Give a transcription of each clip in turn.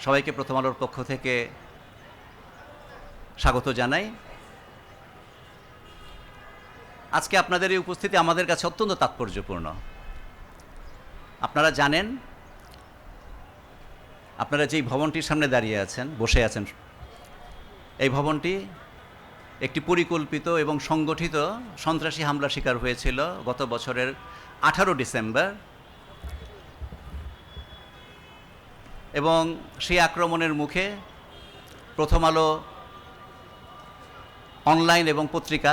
সবাইকে প্রথম আলোর পক্ষ থেকে স্বাগত জানাই। আজকে আপনাদের এই উপস্থিতি আমাদের কাছে অত্যন্ত তাৎপর্যপূর্ণ। আপনারা জানেন, আপনারা যেই ভবনটির সামনে দাঁড়িয়ে আছেন, বসে আছেন, এই ভবনটি একটি পরিকল্পিত এবং সংগঠিত সন্ত্রাসী হামলা শিকার হয়েছিল গত বছরের 18 ডিসেম্বর, এবং সেই আক্রমণের মুখে প্রথম আলো অনলাইন এবং পত্রিকা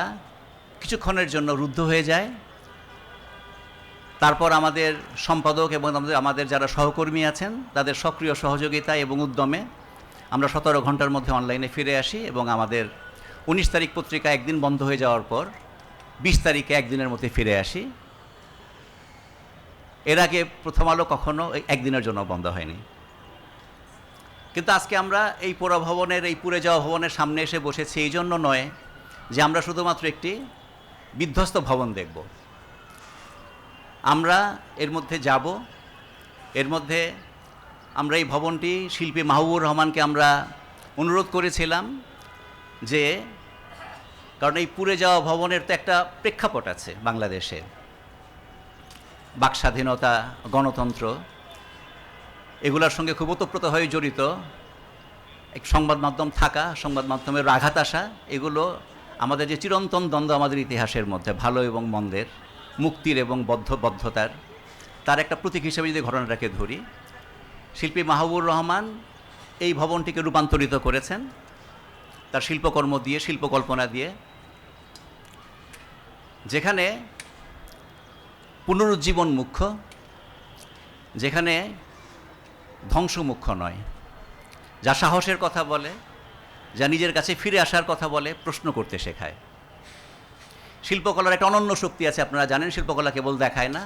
কিছুক্ষণের জন্য রুদ্ধ হয়ে যায়। তারপর আমাদের সম্পাদক এবং আমাদের যারা সহকর্মী আছেন তাদের সক্রিয় সহযোগিতা এবং উদ্যমে আমরা 17 ঘন্টার মধ্যে অনলাইনে ফিরে আসি এবং আমাদের 19 তারিখ পত্রিকা একদিন বন্ধ হয়ে যাওয়ার পর 20 তারিখে একদিনের মধ্যে ফিরে আসি। এর আগে প্রথম আলো কখনো একদিনের জন্য বন্ধ হয়নি। কিন্তু আজকে আমরা এই পুরো ভবনের, এই পুড়ে যাওয়া ভবনের সামনে এসে বসেছি এই জন্য নয় যে আমরা শুধুমাত্র একটি বিধ্বস্ত ভবন দেখব। আমরা এর মধ্যে যাব, এর মধ্যে আমরা এই ভবনটি শিল্পী মাহবুবুর রহমানকে আমরা অনুরোধ করেছিলাম যে, কারণ এই পুড়ে যাওয়া ভবনের তো একটা প্রেক্ষাপট আছে বাংলাদেশে, বাক স্বাধীনতা, গণতন্ত্র, এগুলোর সঙ্গে খুব ওতপ্রোতভাবে জড়িত এক সংবাদ মাধ্যম থাকা, সংবাদ মাধ্যমের আঘাত আসা, এগুলো আমাদের যে চিরন্তন দ্বন্দ্ব আমাদের ইতিহাসের মধ্যে ভালো এবং মন্দের, মুক্তির এবং বদ্ধতার, তার একটা প্রতীক হিসেবে যদি ঘটনাটাকে ধরি, শিল্পী মাহবুবুর রহমান এই ভবনটিকে রূপান্তরিত করেছেন তার শিল্পকর্ম দিয়ে, শিল্পকল্পনা দিয়ে, যেখানে পুনরুজ্জীবন মুখ্য, যেখানে ধ্বংস মুখ্য নয়, যা সাহসের কথা বলে, যা নিজের কাছে ফিরে আসার কথা বলে, প্রশ্ন করতে শেখায়। শিল্পকলার একটা অনন্য শক্তি আছে, আপনারা জানেন। শিল্পকলা কেবল দেখায় না,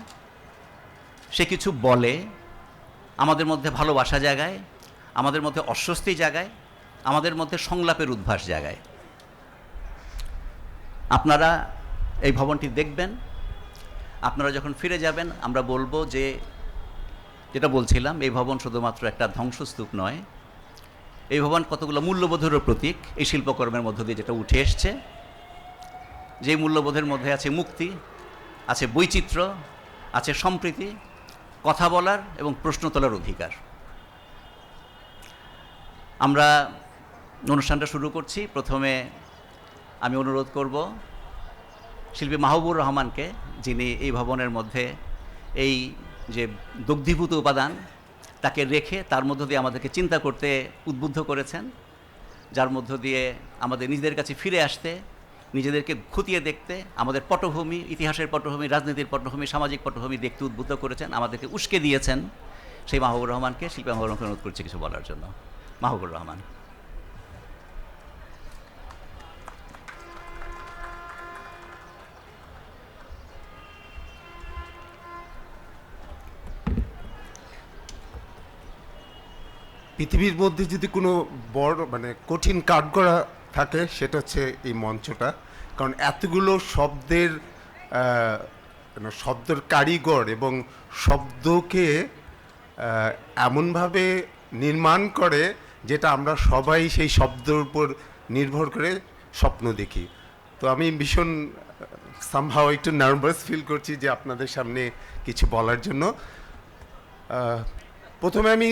সে কিছু বলে, আমাদের মধ্যে ভালোবাসা জাগায়, আমাদের মধ্যে অস্বস্তি জাগায়, আমাদের মধ্যে সংলাপের উদ্ভাস জাগায়। আপনারা এই ভবনটি দেখবেন, আপনারা যখন ফিরে যাবেন আমরা বলবো যে, যেটা বলছিলাম, এই ভবন শুধুমাত্র একটা ধ্বংসস্তূপ নয়, এই ভবন কতগুলো মূল্যবোধেরও প্রতীক। এই শিল্পকর্মের মধ্য দিয়ে যেটা উঠে এসছে, যে মূল্যবোধের মধ্যে আছে মুক্তি, আছে বৈচিত্র্য, আছে সম্প্রীতি, কথা বলার এবং প্রশ্ন তোলার অধিকার। আমরা অনুষ্ঠানটা শুরু করছি। প্রথমে আমি অনুরোধ করব শিল্পী মাহবুবুর রহমানকে, যিনি এই ভবনের মধ্যে এই যে দগ্ধীভূত উপাদান তাকে রেখে তার মধ্য দিয়ে আমাদেরকে চিন্তা করতে উদ্বুদ্ধ করেছেন, যার মধ্য দিয়ে আমাদের নিজেদের কাছে ফিরে আসতে, নিজেদেরকে খতিয়ে দেখতে, আমাদের পটভূমি, ইতিহাসের পটভূমি, রাজনীতির পটভূমি, সামাজিক পটভূমি দেখতে উদ্বুদ্ধ করেছেন, আমাদেরকে উস্কে দিয়েছেন। সেই মাহবুবুর রহমানকে, শিল্পী মাহবুবুর রহমানকে অনুরোধ করছি কিছু বলার জন্য। মাহবুবুর রহমান। পৃথিবীর মধ্যে যদি কোনো বড় কঠিন কাঠগড়া থাকে সেটা হচ্ছে এই মঞ্চটা। কারণ এতগুলো শব্দের কারিগর এবং শব্দকে এমনভাবে নির্মাণ করে যেটা আমরা সবাই সেই শব্দের উপর নির্ভর করে স্বপ্ন দেখি। তো আমি ভীষণ সামহাও একটু নার্ভাস ফিল করছি যে আপনাদের সামনে কিছু বলার জন্য। প্রথমে আমি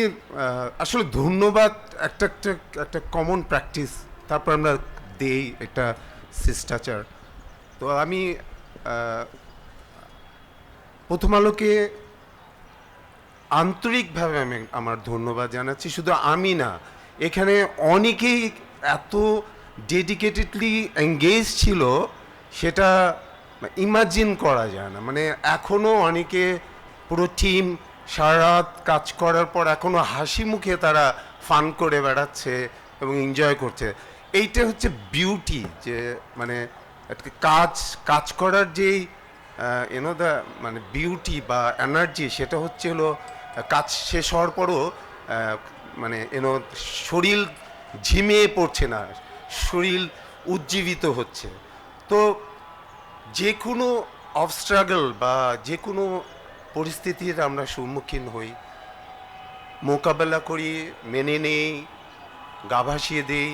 আসলে ধন্যবাদ, একটা কমন প্র্যাকটিস, তারপর আমরা দেই একটা শিষ্টাচার। তো আমি প্রথম আলোকে আন্তরিকভাবে আমি আমার ধন্যবাদ জানাচ্ছি। শুধু আমি না, এখানে অনেকেই এত ডেডিকেটেডলি এঙ্গেজ ছিল, সেটা ইমাজিন করা যায় না। এখনও অনেকে, পুরো টিম সারা রাত কাজ করার পর এখনও হাসি মুখে তারা ফান করে বেড়াচ্ছে এবং এনজয় করছে। এইটা হচ্ছে বিউটি, যে কাজ করার যেই বিউটি বা এনার্জি, সেটা হচ্ছে কাজ শেষ হওয়ার পরও শরীর ঝিমিয়ে পড়ছে না, শরীর উজ্জীবিত হচ্ছে। তো যে কোনো অবস্ট্রাগল বা যে কোনো পরিস্থিতির আমরা সম্মুখীন হই, মোকাবেলা করি, মেনে নেই, গা ভাসিয়ে দিই,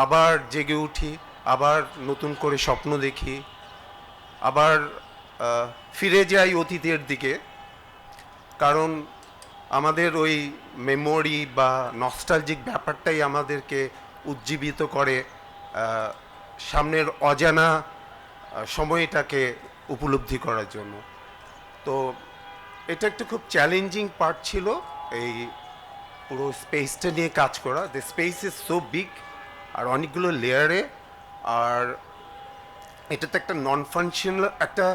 আবার জেগে উঠি, আবার নতুন করে স্বপ্ন দেখি, আবার ফিরে যাই অতীতের দিকে। কারণ আমাদের ওই মেমোরি বা নস্টালজিক ব্যাপারটাই আমাদেরকে উজ্জীবিত করে সামনের অজানা সময়টাকে উপলব্ধি করার জন্য। তো এটা একটা খুব চ্যালেঞ্জিং পার্ট ছিল, এই পুরো স্পেসটা নিয়ে কাজ করা। The space is so big, আর অনেকগুলো লেয়ারে। আর এটা তো একটা নন ফাংশনাল একটা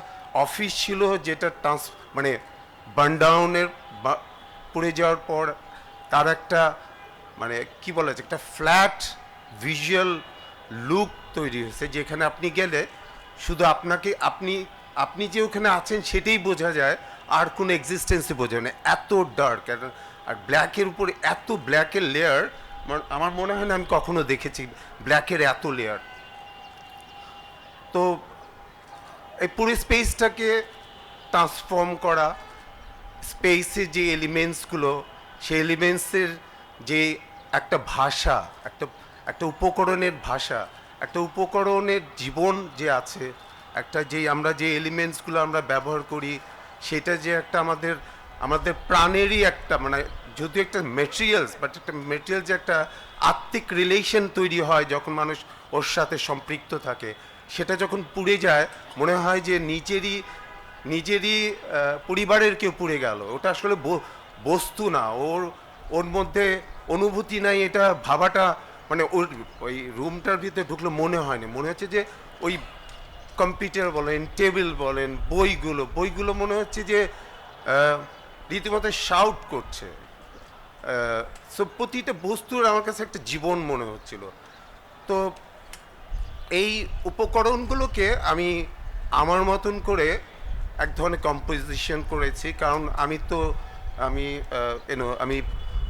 অফিস ছিল, যেটা মানে বার্ন ডাউনের পড়ে যাওয়ার পর তার একটা মানে কি বলা যায়, একটা ফ্ল্যাট ভিজুয়াল লুক তৈরি হয়েছে, যেখানে আপনি গেলে শুধু আপনি আপনি যে ওখানে আছেন সেটাই বোঝা যায়, আর কোনো এক্সিস্টেন্সই বোঝা যায় না, এত ডার্ক। আর ব্ল্যাকের উপরে এত ব্ল্যাকের লেয়ার, আমার মনে হয় না আমি কখনো দেখেছি ব্ল্যাকের এত লেয়ার। তো এই পুরো স্পেসটাকে ট্রান্সফর্ম করা, স্পেসের যে এলিমেন্টসগুলো, সেই এলিমেন্টসের যে একটা ভাষা, একটা একটা উপকরণের ভাষা, একটা উপকরণের জীবন যে আছে, একটা যে আমরা যে এলিমেন্টসগুলো আমরা ব্যবহার করি, সেটা যে একটা আমাদের আমাদের প্রাণেরই একটা মানে যদিও একটা মেটেরিয়ালস, বাট একটা মেটেরিয়াল যে একটা আত্মিক রিলেশন তৈরি হয় যখন মানুষ ওর সাথে সম্পৃক্ত থাকে, সেটা যখন পুড়ে যায় মনে হয় যে নিজেরই পরিবারের কেউ পুড়ে গেল। ওটা আসলে বস্তু না, ওর মধ্যে অনুভূতি নাই, এটা ভাবাটা মানে ওই রুমটার ভিতরে ঢুকলে মনে হয়নি, মনে হচ্ছে যে ওই কম্পিউটার বলেন, টেবিল বলেন, বইগুলো মনে হচ্ছে যে রীতিমতো শাউট করছে। সো প্রতিটা বস্তুর আমার কাছে একটা জীবন মনে হচ্ছিল। তো এই উপকরণগুলোকে আমি আমার মতন করে এক ধরনের কম্পোজিশন করেছি। কারণ আমি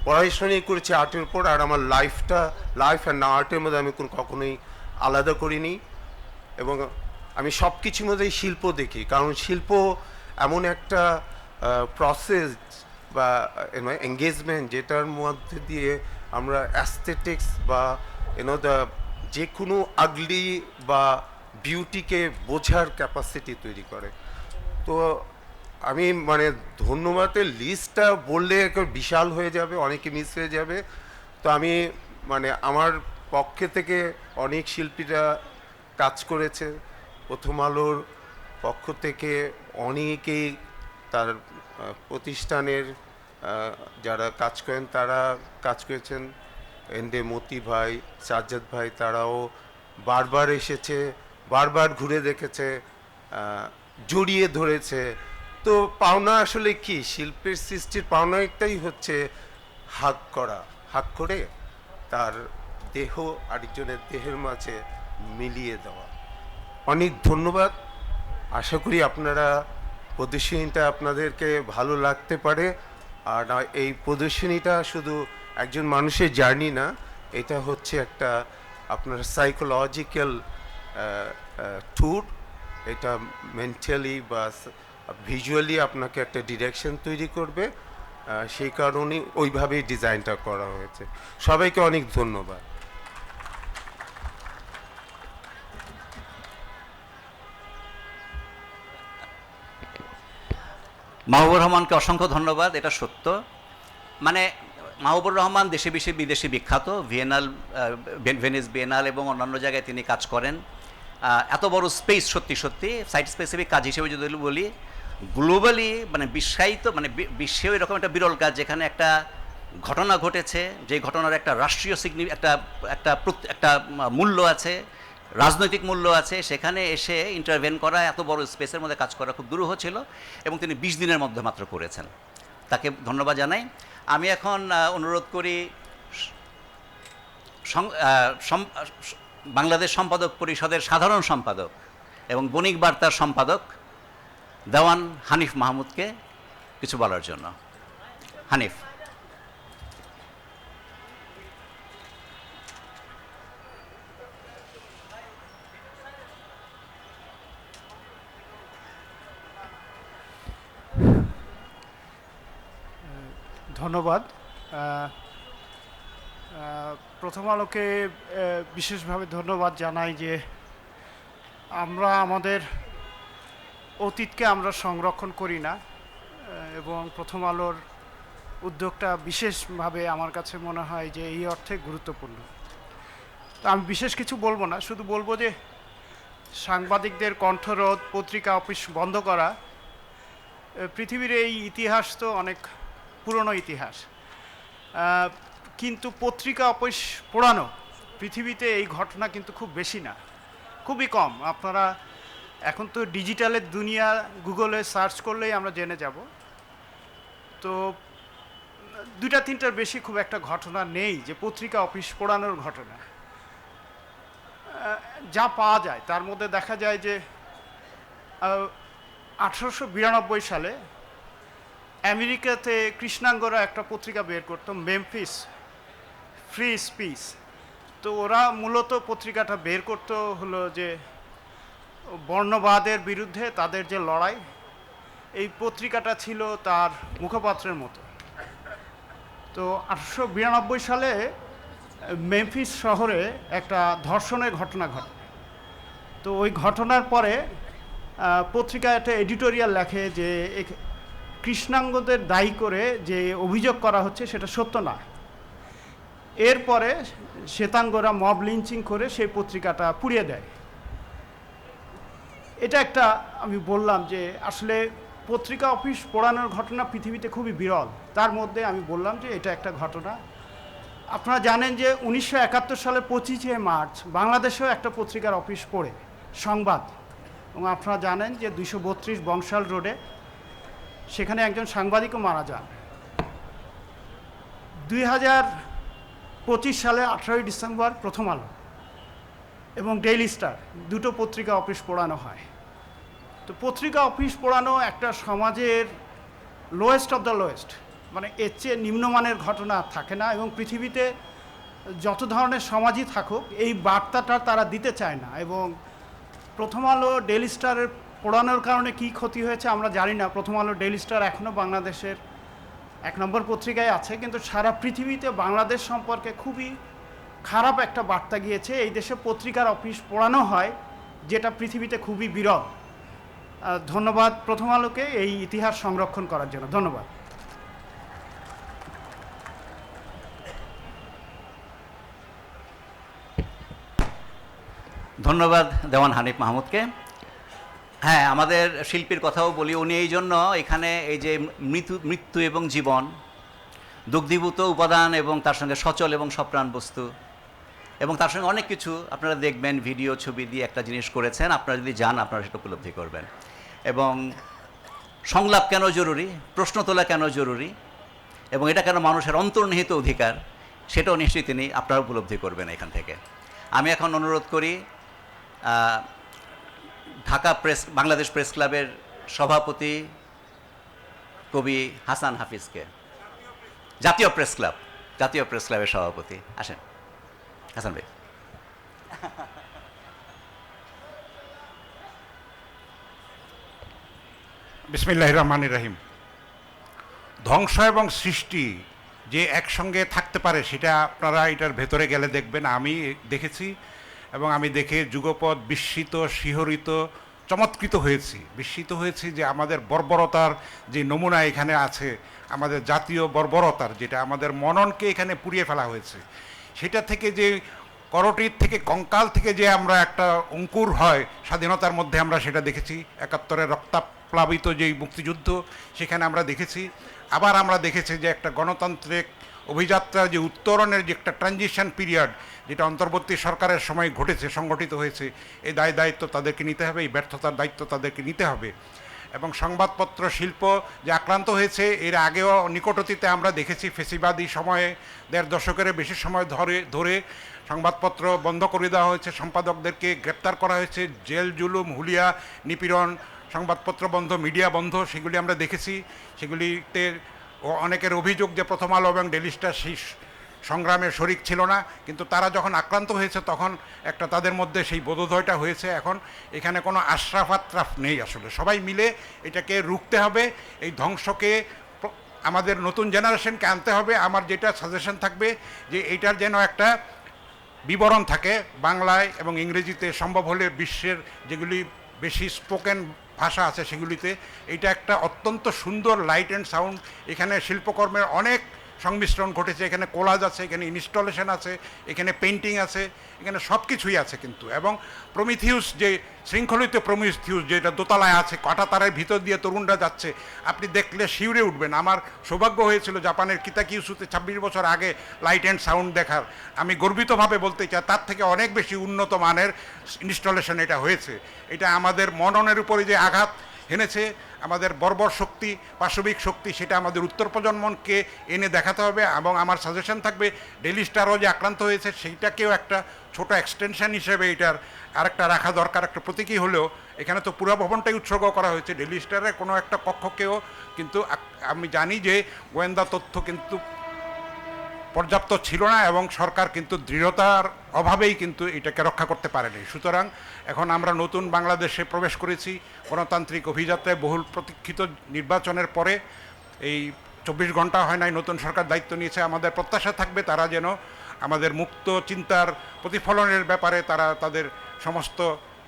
পড়াশোনাই করেছি আর্টের উপর, আর আমার লাইফ অ্যান্ড আর্টের মধ্যে আমি কখনোই আলাদা করিনি। এবং আমি সব কিছুর মধ্যেই শিল্প দেখি, কারণ শিল্প এমন একটা প্রসেস বা এঙ্গেজমেন্ট, যেটার মধ্যে দিয়ে আমরা অ্যাস্থেটিক্স বা যে কোনো আগলি বা বিউটিকে বোঝার ক্যাপাসিটি তৈরি করে। তো আমি মানে ধন্যবাদের লিস্টটা বললে বিশাল হয়ে যাবে, অনেকে মিস হয়ে যাবে। তো আমি মানে আমার পক্ষে থেকে অনেক শিল্পীরা কাজ করেছে, প্রথম আলোর পক্ষ থেকে অনেকেই তার প্রতিষ্ঠানের যারা কাজ করেন তারা কাজ করেছেন, এনডে মতি ভাই, সাজ্জাদ ভাই, তারাও বারবার এসেছে, বারবার ঘুরে দেখেছে, জড়িয়ে ধরেছে। তো পাওনা আসলে কি, শিল্পের সৃষ্টির পাওনা একটাই হচ্ছে হাক করে তার দেহ আরেকজনের দেহের মাঝে মিলিয়ে দেওয়া। অনেক ধন্যবাদ। আশা করি আপনারা প্রদর্শনীটা আপনাদেরকে ভালো লাগতে পারে। আর এই প্রদর্শনীটা শুধু একজন মানুষের জার্নি না, এটা হচ্ছে একটা আপনার সাইকোলজিক্যাল ট্যুর। এটা মেন্টালি বা ভিজুয়ালি আপনাকে একটা ডিরেকশন তৈরি করবে, সেই কারণেই ওইভাবেই ডিজাইনটা করা হয়েছে। সবাইকে অনেক ধন্যবাদ। মাহবুবুর রহমানকে অসংখ্য ধন্যবাদ। এটা সত্য, মানে মাহবুবুর রহমান দেশে বিদেশে বিখ্যাত, ভেনিস বিয়েনাল এবং অন্যান্য জায়গায় তিনি কাজ করেন। এত বড় স্পেস, সত্যি সাইট স্পেসিফিক কাজ হিসেবে যদি বলি, গ্লোবালি মানে বিশ্বায়িত, মানে বিশ্বেও এরকম একটা বিরল কাজ, যেখানে একটা ঘটনা ঘটেছে, যে ঘটনার একটা রাষ্ট্রীয় একটা মূল্য আছে, রাজনৈতিক মূল্য আছে, সেখানে এসে ইন্টারভেন করা, এত বড় স্পেসের মধ্যে কাজ করা খুব দুরূহ ছিল, এবং তিনি 20 দিনের মধ্যে মাত্র করেছেন। তাকে ধন্যবাদ জানাই। আমি এখন অনুরোধ করি বাংলাদেশ সম্পাদক পরিষদের সাধারণ সম্পাদক এবং বণিক বার্তার সম্পাদক দেওয়ান হানিফ মাহমুদকে কিছু বলার জন্য। হানিফ। ধন্যবাদ। আহ, প্রথম আলোকে বিশেষভাবে ধন্যবাদ জানাই যে আমরা আমাদের অতীতকে আমরা সংরক্ষণ করি না, এবং প্রথম আলোর উদ্যোগটা বিশেষভাবে আমার কাছে মনে হয় যে এই অর্থে গুরুত্বপূর্ণ। তো আমি বিশেষ কিছু বলবো না, শুধু বলবো যে সাংবাদিকদের কণ্ঠরোধ, পত্রিকা অফিস বন্ধ করা, পৃথিবীর এই ইতিহাস তো অনেক পুরনো ইতিহাস, কিন্তু পত্রিকা অফিস পোড়ানো পৃথিবীতে এই ঘটনা কিন্তু খুব বেশি না, খুবই কম। আপনারা এখন তো ডিজিটালের দুনিয়া, গুগলে সার্চ করলেই আমরা জেনে যাব। তো দুইটা তিনটার বেশি খুব একটা ঘটনা নেই যে পত্রিকা অফিস পোড়ানোর ঘটনা। যা পাওয়া যায় তার মধ্যে দেখা যায় যে 1892 সালে আমেরিকাতে কৃষ্ণাঙ্গরা একটা পত্রিকা বের করতো, মেমফিস ফ্রি স্পিচ। তো ওরা মূলত পত্রিকাটা বের করতো হলো যে বর্ণবাদের বিরুদ্ধে তাদের যে লড়াই, এই পত্রিকাটা ছিল তার মুখপাত্রের মতো। তো 1892 সালে মেমফিস শহরে একটা ধর্ষণের ঘটনা ঘটে। তো ওই ঘটনার পরে পত্রিকায় একটা এডিটোরিয়াল লেখে যে কৃষ্ণাঙ্গদের দায়ী করে যে অভিযোগ করা হচ্ছে সেটা সত্য না। এরপরে শ্বেতাঙ্গরা মব লিঞ্চিং করে সেই পত্রিকাটা পুড়িয়ে দেয়। এটা একটা, আমি বললাম যে আসলে পত্রিকা অফিস পোড়ানোর ঘটনা পৃথিবীতে খুবই বিরল, তার মধ্যে আমি বললাম যে এটা একটা ঘটনা। আপনারা জানেন যে 1971 সালে 25শে মার্চ বাংলাদেশেও একটা পত্রিকার অফিস পড়ে, সংবাদ। এবং আপনারা জানেন যে 232 বংশাল রোডে সেখানে একজন সাংবাদিকও মারা যান। 2025 সালে 18ই ডিসেম্বর প্রথম আলো এবং ডেইলি স্টার দুটো পত্রিকা অফিস পোড়ানো হয়। তো পত্রিকা অফিস পোড়ানো একটা সমাজের লোয়েস্ট অফ দ্য লোয়েস্ট, মানে এর চেয়ে নিম্নমানের ঘটনা থাকে না। এবং পৃথিবীতে যত ধরনের সমাজই থাকুক এই বার্তাটা তারা দিতে চায় না। এবং প্রথম আলো ডেইলি স্টারের পোড়ানোর কারণে কী ক্ষতি হয়েছে আমরা জানি না। প্রথম আলো ডেইলি স্টার এখনও বাংলাদেশের 1 নম্বর পত্রিকায় আছে, কিন্তু সারা পৃথিবীতে বাংলাদেশ সম্পর্কে খুবই খারাপ একটা বার্তা গিয়েছে। এই দেশে পত্রিকার অফিস পোড়ানো হয়, যেটা পৃথিবীতে খুবই বিরল। ধন্যবাদ প্রথম আলোকে এই ইতিহাস সংরক্ষণ করার জন্য। ধন্যবাদ। ধন্যবাদ দেওয়ান হানিফ মাহমুদকে। হ্যাঁ, আমাদের শিল্পীর কথাও বলি, উনি এই জন্য এখানে এই যে মৃত্যু এবং জীবন, দুগ্ধীভূত উপাদান এবং তার সঙ্গে সচল এবং সপ্রাণ বস্তু এবং তার সঙ্গে অনেক কিছু আপনারা দেখবেন, ভিডিও ছবি দিয়ে একটা জিনিস করেছেন। আপনারা যদি যান আপনারা সেটা উপলব্ধি করবেন। এবং সংলাপ কেন জরুরি, প্রশ্ন তোলা কেন জরুরি, এবং এটা কেন মানুষের অন্তর্নিহিত অধিকার, সেটাও নিশ্চয়ই তিনি আপনারা উপলব্ধি করবেন এখান থেকে। আমি এখন অনুরোধ করি বাংলাদেশ প্রেস ক্লাবের সভাপতি কবি হাসান হাফিজকে, জাতীয় প্রেস ক্লাবের সভাপতি, আসেন হাসান ভাই। বিসমিল্লাহির রহমানির রহিম। ধ্বংস এবং সৃষ্টি যে একসঙ্গে থাকতে পারে সেটা আপনারা এটার ভেতরে গেলে দেখবেন। আমি দেখেছি এবং আমি দেখে যুগপৎ বিস্মিত, শিহরিত, চমৎকৃত হয়েছি, বিস্মিত হয়েছি যে আমাদের বর্বরতার যে নমুনা এখানে আছে, আমাদের জাতীয় বর্বরতার, যেটা আমাদের মননকে এখানে পুড়িয়ে ফেলা হয়েছে, সেটা থেকে যে করটির থেকে কঙ্কাল থেকে যে আমরা একটা অঙ্কুর হয় স্বাধীনতার মধ্যে, আমরা সেটা দেখেছি। 71-এর রক্তাপ্লাবিত যেই মুক্তিযুদ্ধ সেখানে আমরা দেখেছি। আবার আমরা দেখেছি যে একটা গণতান্ত্রিক অভিযাত্রা, যে উত্তরণের যে একটা ট্রানজিশন পিরিয়ড, যেটা অন্তর্বর্তী সরকারের সময় ঘটেছে, সংগঠিত হয়েছে, এই দায়িত্ব তাদেরকে নিতে হবে, এই ব্যর্থতার দায়িত্ব তাদেরকে নিতে হবে। এবং সংবাদপত্র শিল্প যে আক্রান্ত হয়েছে, এর আগেও নিকট অতীতে আমরা দেখেছি ফেসিবাদী সময়ে 1.5 দশকের বেশি সময় ধরে সংবাদপত্র বন্ধ করে দেওয়া হয়েছে, সম্পাদকদেরকে গ্রেপ্তার করা হয়েছে, জেল জুলুম, হুলিয়া, নিপীড়ন, সংবাদপত্র বন্ধ, মিডিয়া বন্ধ, সেগুলি আমরা দেখেছি। সেগুলিতে অনেকের অভিযোগ যে প্রথম আলো এবং ডেইলি স্টার সেই সংগ্রামে শরিক ছিল না, কিন্তু তারা যখন আক্রান্ত হয়েছে তখন একটা তাদের মধ্যে সেই বোধোদয়টা হয়েছে। এখন এখানে কোনো আশরাফ আত্রাফ নেই, আসলে সবাই মিলে এটাকে রুখতে হবে, এই ধ্বংসকে আমাদের নতুন জেনারেশনকে আনতে হবে। আমার যেটা সাজেশন থাকবে যে এইটার যেন একটা বিবরণ থাকে বাংলায় এবং ইংরেজিতে, সম্ভব হলে বিশ্বের যেগুলি বেশি স্পোকেন ভাষা আছে সেগুলিতে। এটা একটা অত্যন্ত সুন্দর লাইট অ্যান্ড সাউন্ড, এখানে শিল্পকর্মের অনেক সংমিশ্রণ ঘটেছে, এখানে কোলাজ আছে, এখানে ইনস্টলেশন আছে, এখানে পেন্টিং আছে, এখানে সব কিছুই আছে কিন্তু। এবং প্রমিথিউস, যে শৃঙ্খলিত প্রমিথিউস যেটা দোতলায় আছে, কাঁটাতারের ভিতর দিয়ে তরুণরা যাচ্ছে, আপনি দেখলে শিউরে উঠবেন। আমার সৌভাগ্য হয়েছিল জাপানের কিতাকিউসুতে 26 বছর আগে লাইট অ্যান্ড সাউন্ড দেখার। আমি গর্বিতভাবে বলতে চাই তার থেকে অনেক বেশি উন্নত মানের ইনস্টলেশন এটা হয়েছে। এটা আমাদের মননের উপরে যে আঘাত হেনেছে, আমাদের বর্বর শক্তি, পাশবিক শক্তি, সেটা আমাদের উত্তর প্রজন্মকে এনে দেখাতে হবে। এবং আমার সাজেশন থাকবে ডেইলি স্টারও যে আক্রান্ত হয়েছে সেইটাকেও একটা ছোট এক্সটেনশন হিসেবে এটার আরেকটা রাখা দরকার, একটা প্রতীকী হলেও। এখানে তো পুরো ভবনটাই উৎসর্গ করা হয়েছে, ডেইলি স্টারের কোনো একটা কক্ষকেও কিন্তু আমি জানি যে গোয়েন্দা তথ্য কিন্তু পর্যাপ্ত ছিল না এবং সরকার কিন্তু দৃঢ়তার অভাবেই কিন্তু এটাকে রক্ষা করতে পারেনি। সুতরাং এখন আমরা নতুন বাংলাদেশে প্রবেশ করেছি, গণতান্ত্রিক অভিযাত্রায় বহুল প্রতীক্ষিত নির্বাচনের পরে। এই 24 ঘন্টা হয় নাই নতুন সরকার দায়িত্ব নিয়েছে। আমাদের প্রত্যাশা থাকবে তারা যেন আমাদের মুক্ত চিন্তার প্রতিফলনের ব্যাপারে তারা তাদের সমস্ত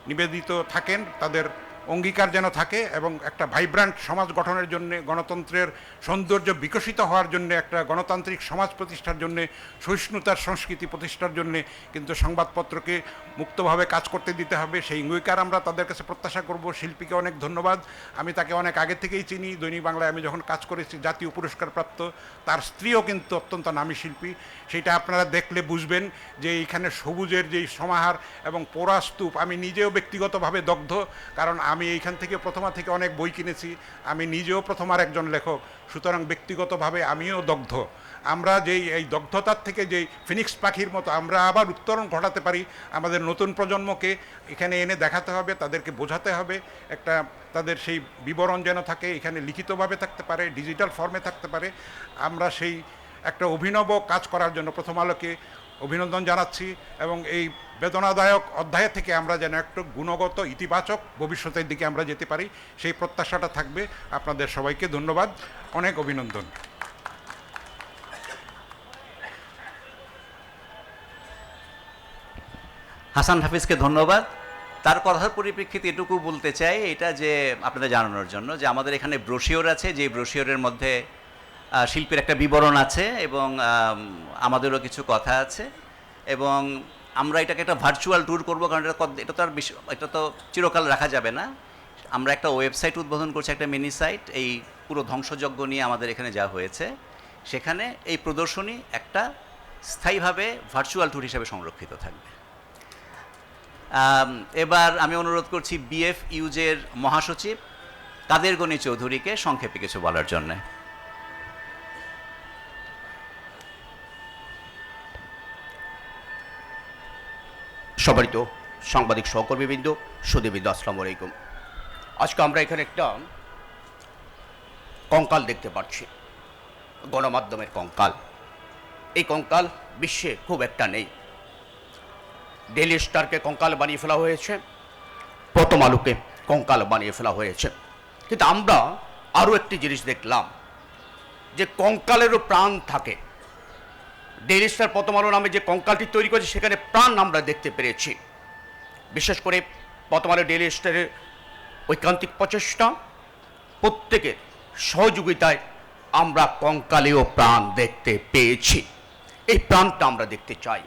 নিবেদিত থাকেন, তাদের অঙ্গীকার যেন থাকে, এবং একটা ভাইব্রান্ট সমাজ গঠনের জন্য, গণতন্ত্রের সৌন্দর্য বিকশিত হওয়ার জন্য, একটা গণতান্ত্রিক সমাজ প্রতিষ্ঠার জন্য, সহিষ্ণুতার সংস্কৃতি প্রতিষ্ঠার জন্য কিন্তু সংবাদপত্রকে মুক্তভাবে কাজ করতে দিতে হবে। সেই অঙ্গীকার আমরা তাদের কাছে প্রত্যাশা করব। শিল্পীকে অনেক ধন্যবাদ, আমি তাকে অনেক আগে থেকেই চিনি। দৈনিক বাংলায় আমি যখন কাজ করেছি, জাতীয় পুরস্কারপ্রাপ্ত, তার স্ত্রীও কিন্তু অত্যন্ত নামী শিল্পী। সেটা আপনারা দেখলে বুঝবেন যে এইখানে সবুজের যেই সমাহার এবং পোড়া স্তূপ, আমি নিজেও ব্যক্তিগতভাবে দগ্ধ, কারণ আমি এইখান থেকে প্রথমা থেকে অনেক বই কিনেছি, আমি নিজেও প্রথমার একজন লেখক, সুতরাং ব্যক্তিগতভাবে আমিও দগ্ধ। আমরা যেই এই দগ্ধতার থেকে যেই ফিনিক্স পাখির মতো আমরা আবার উত্তরণ ঘটাতে পারি, আমাদের নতুন প্রজন্মকে এখানে এনে দেখাতে হবে, তাদেরকে বোঝাতে হবে, একটা তাদের সেই বিবরণ যেন থাকে, এখানে লিখিতভাবে থাকতে পারে, ডিজিটাল ফর্মে থাকতে পারে। আমরা সেই একটা অভিনব কাজ করার জন্য প্রথম আলোকে অভিনন্দন জানাচ্ছি, এবং এই বেদনাদায়ক অধ্যায় থেকে আমরা যেন একটু গুণগত ইতিবাচক ভবিষ্যতের দিকে আমরা যেতে পারি, সেই প্রত্যাশাটা থাকবে। আপনাদের সবাইকে ধন্যবাদ, অনেক অভিনন্দন। হাসান হাফিজকে ধন্যবাদ। তার কথার পরিপ্রেক্ষিতে এটুকু বলতে চাই, এটা যে আপনাদের জানানোর জন্য যে আমাদের এখানে ব্রোশিওর আছে, যে ব্রোশিওরের মধ্যে শিল্পীর একটা বিবরণ আছে এবং আমাদেরও কিছু কথা আছে, এবং আমরা এটাকে একটা ভার্চুয়াল ট্যুর করবো, কারণ এটা তো আর এটা তো চিরকাল রাখা যাবে না। আমরা একটা ওয়েবসাইট উদ্বোধন করছি, একটা মিনি সাইট, এই পুরো ধ্বংসযজ্ঞ নিয়ে আমাদের এখানে যা হয়েছে, সেখানে এই প্রদর্শনী একটা স্থায়ীভাবে ভার্চুয়াল ট্যুর হিসেবে সংরক্ষিত থাকবে। এবার আমি অনুরোধ করছি বিএফইউজের মহাসচিব কাদের গনি চৌধুরীকে সংক্ষেপে কিছু বলার জন্যে। সম্মানিত সাংবাদিক সহকর্মীবৃন্দ, সুধীবৃন্দ, আসসালামু আলাইকুম। আজকে আমরা এখানে একটা কঙ্কাল দেখতে পাচ্ছি, গণমাধ্যমের কঙ্কাল। এই কঙ্কাল বিশ্বে খুব একটা নেই। ডেইলি স্টারকে কঙ্কাল বানিয়ে ফেলা হয়েছে, প্রথম আলোকে কঙ্কাল বানিয়ে ফেলা হয়েছে, কিন্তু আমরা আরও একটি জিনিস দেখলাম যে কঙ্কালেরও প্রাণ থাকে। ডেইলি স্টার প্রথম আলো নামে যে কঙ্কালটি তৈরি করেছে সেখানে প্রাণ আমরা দেখতে পেরেছি। বিশেষ করে প্রথম আলো ডেইলি স্টারের ঐকান্তিক প্রচেষ্টা, প্রত্যেকের সহযোগিতায় আমরা কঙ্কালেও প্রাণ দেখতে পেয়েছি। এই প্রাণটা আমরা দেখতে চাই।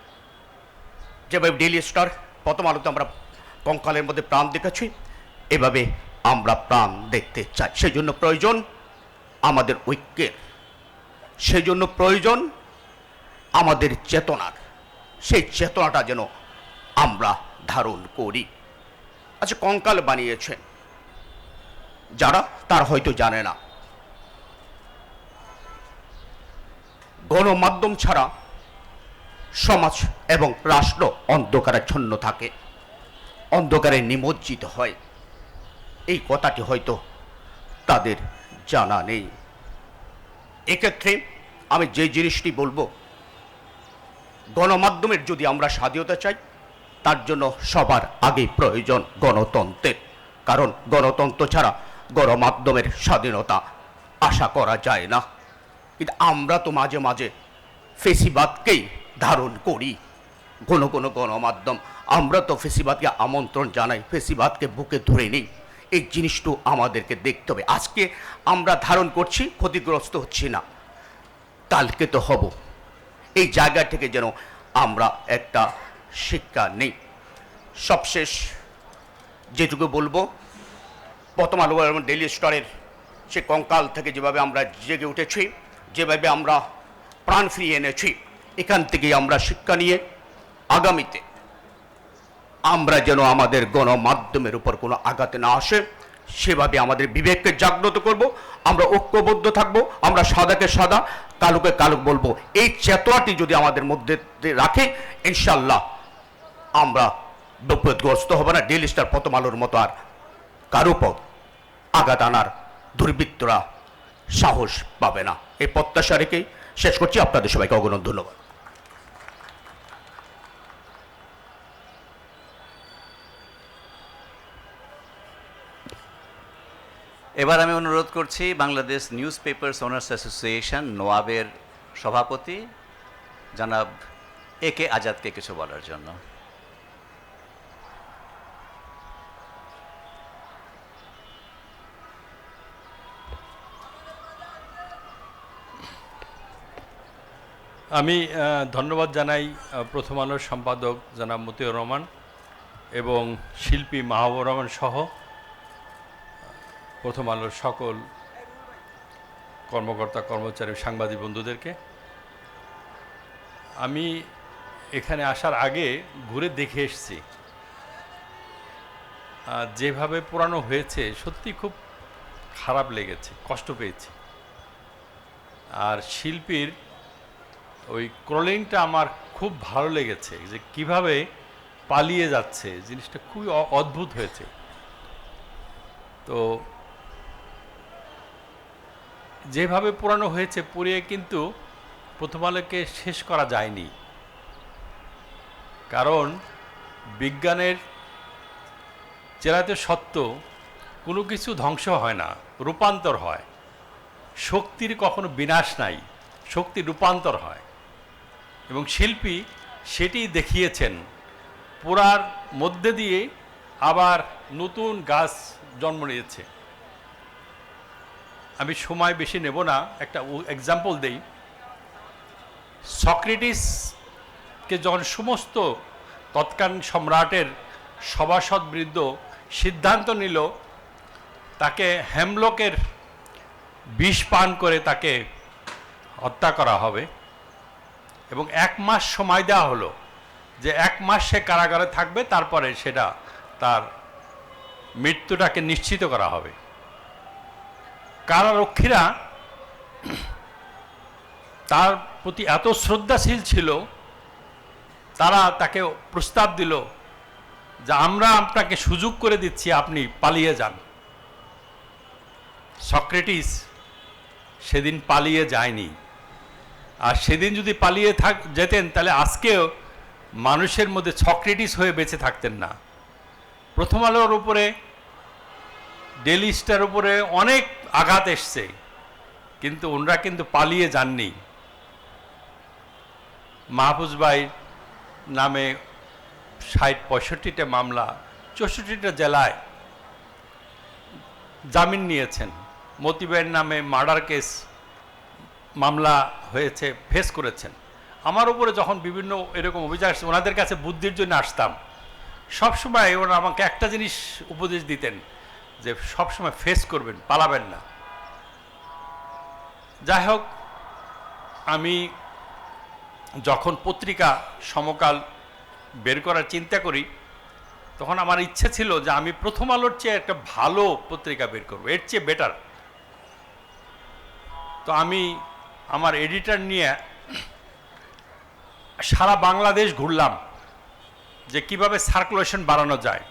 যেভাবে ডেইলি স্টার প্রথম আলোতে আমরা কঙ্কালের মধ্যে প্রাণ দেখেছি, এভাবে আমরা প্রাণ দেখতে চাই। সেই জন্য প্রয়োজন আমাদের ঐক্যের, সেই জন্য প্রয়োজন আমাদের চেতনার। সেই চেতনাটা যেন আমরা ধারণ করি। আচ্ছা, কঙ্কাল বানিয়েছে যারা, তারা হয়তো জানে না, গণমাধ্যম ছাড়া সমাজ এবং রাষ্ট্র অন্ধকারাচ্ছন্ন থাকে, অন্ধকারে নিমজ্জিত হয়। এই কথাটি হয়তো তাদের জানা নেই। এক্ষেত্রে আমি যে জিনিসটি বলবো, গণমাধ্যমের যদি আমরা স্বাধীনতা চাই, তার জন্য সবার আগে প্রয়োজন গণতন্ত্রের। কারণ গণতন্ত্র ছাড়া গণমাধ্যমের স্বাধীনতা আশা করা যায় না। কিন্তু আমরা তো মাঝে মাঝে ফেসিবাদকেই ধারণ করি। কোনো কোনো গণমাধ্যম আমরা তো ফেসিবাদকে আমন্ত্রণ জানাই, ফেসিবাদকে বুকে ধরে নিই। এই জিনিসটা আমাদেরকে দেখতে হবে। আজকে আমরা ধারণ করছি, ক্ষতিগ্রস্ত হচ্ছি না, কালকে তো হব। এই জায়গা থেকে যেন আমরা একটা শিক্ষা নেই। সবশেষ যেটুকু বলবো, প্রথম আলো এবং ডেইলি স্টারের সে কঙ্কাল থেকে যেভাবে আমরা জেগে উঠেছি, যেভাবে আমরা প্রাণ ফিরিয়ে এনেছি, এখান থেকেই আমরা শিক্ষা নিয়ে আগামীতে আমরা যেন আমাদের গণমাধ্যমের উপর কোনো আঘাত না আসে, সেভাবে আমাদের বিবেককে জাগ্রত করব। আমরা ঐক্যবদ্ধ থাকব, আমরা সাদাকে সাদা, কালোকে কালো বলবো। এই চেতনাটি যদি আমাদের মধ্যে রাখে, ইনশাল্লাহ আমরা বিপদগ্রস্ত হব না। ডেইলি স্টার, প্রথম আলোর মতো আর কারো পর আঘাত আনার দুর্বৃত্তরা সাহস পাবে না। এই প্রত্যাশা রেখেই শেষ করছি। আপনাদের সবাইকে অগণন ধন্যবাদ। এবার আমি অনুরোধ করছি Bangladesh news papers owners association নোয়াবের সভাপতি জনাব একে আজাদকে কিছু বলার জন্য। আমি ধন্যবাদ জানাই প্রথম আলোর সম্পাদক জনাব মতিউর রহমান এবং শিল্পী মাহবুবুর রহমান সহ প্রথম আলোর সকল কর্মকর্তা কর্মচারী সাংবাদিক বন্ধুদেরকে। আমি এখানে আসার আগে ঘুরে দেখে এসেছি, যেভাবে পোড়ানো হয়েছে সত্যি খুব খারাপ লেগেছে, কষ্ট পেয়েছি। আর শিল্পীর ওই ক্রলিংটা আমার খুব ভালো লেগেছে, যে কিভাবে পালিয়ে যাচ্ছে, জিনিসটা খুবই অদ্ভুত হয়েছে। তো যেভাবে পোড়ানো হয়েছে, পুড়িয়ে কিন্তু প্রথম আলোকে শেষ করা যায়নি, কারণ বিজ্ঞানের চেরাতে সত্য কোনো কিছু ধ্বংস হয় না, রূপান্তর হয়। শক্তির কখনো বিনাশ নাই, শক্তি রূপান্তর হয়। এবং শিল্পী সেটি দেখিয়েছেন, পোড়ার মধ্যে দিয়ে আবার নতুন গাছ জন্ম নিয়েছে। আমি সময় বেশি নেব না, একটা এক্সাম্পল দেই। সক্রেটিসকে যখন সমস্ত তৎকালীন সম্রাটের সভাসদবৃন্দ সিদ্ধান্ত নিল তাকে হেমলকের বিষ পান করে তাকে হত্যা করা হবে, এবং 1 মাস সময় দেওয়া হলো যে 1 মাস সে কারাগারে থাকবে, তারপরে সেটা তার মৃত্যুটাকে নিশ্চিত করা হবে। কারারক্ষীরা তার প্রতি এত শ্রদ্ধাশীল ছিল, তারা তাকে প্রস্তাব দিল যে আমরা আপনাকে সুযোগ করে দিচ্ছি, আপনি পালিয়ে যান। সক্রেটিস সেদিন পালিয়ে যায়নি। আর সেদিন যদি পালিয়ে যেতেন, তাহলে আজকেও মানুষের মধ্যে সক্রেটিস হয়ে বেঁচে থাকতেন না। প্রথম আলোর উপরে, ডেইলি স্টার উপরে অনেক আঘাত এসছে, কিন্তু ওনারা কিন্তু পালিয়ে যাননি। মাহফুজ ভাই নামে 60-65টা মামলা 64টা জেলায় জামিন নিয়েছেন। মতি ভাইয়ের নামে মার্ডার কেস মামলা হয়েছে, ফেস করেছেন। আমার উপরে যখন বিভিন্ন এরকম অভিযোগ আসছে, ওনাদের কাছে বুদ্ধির জন্য আসতাম, সবসময় ওরা আমাকে একটা জিনিস উপদেশ দিতেন, যে সবসময় ফেস করবেন, পালাবেন না। যাই হোক, আমি যখন পত্রিকা সমকাল বের করার চিন্তা করি, তখন আমার ইচ্ছে ছিল যে আমি প্রথম আলোর চেয়ে একটা ভালো পত্রিকা বের করব, এর চেয়ে বেটার। তো আমি আমার এডিটর নিয়ে সারা বাংলাদেশ ঘুরলাম যে কিভাবে সার্কুলেশন বাড়ানো যায়।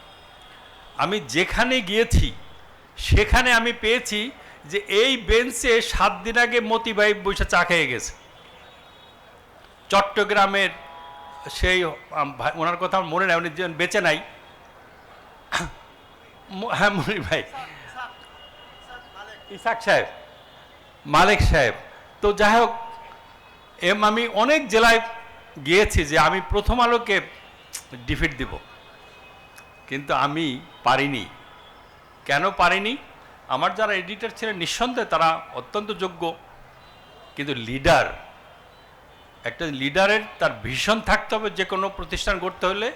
আমি যেখানে গিয়েছি সেখানে আমি পেয়েছি যে এই বেঞ্চে 7 দিন আগে মতি ভাই বসে চা খেয়ে গেছে। চট্টগ্রামের সেই ওনার কথা মনে নাই, উনি বেঁচে নাই। হ্যাঁ, মনির ভাই, ইসাক সাহেব, মালিক সাহেব, তো যাই হোক, আমি অনেক জেলায় গিয়েছি যে আমি প্রথম আলোকে ডিফিট দিব, কিন্তু আমি পারিনি। কেন পারিনি? আমার যারা এডিটর ছিলেন নিঃসন্দেহে তারা অত্যন্ত যোগ্য, কিন্তু লিডার, একটা লিডারের তার ভিশন থাকতে হবে যে কোনো প্রতিষ্ঠান গড়তে হলে,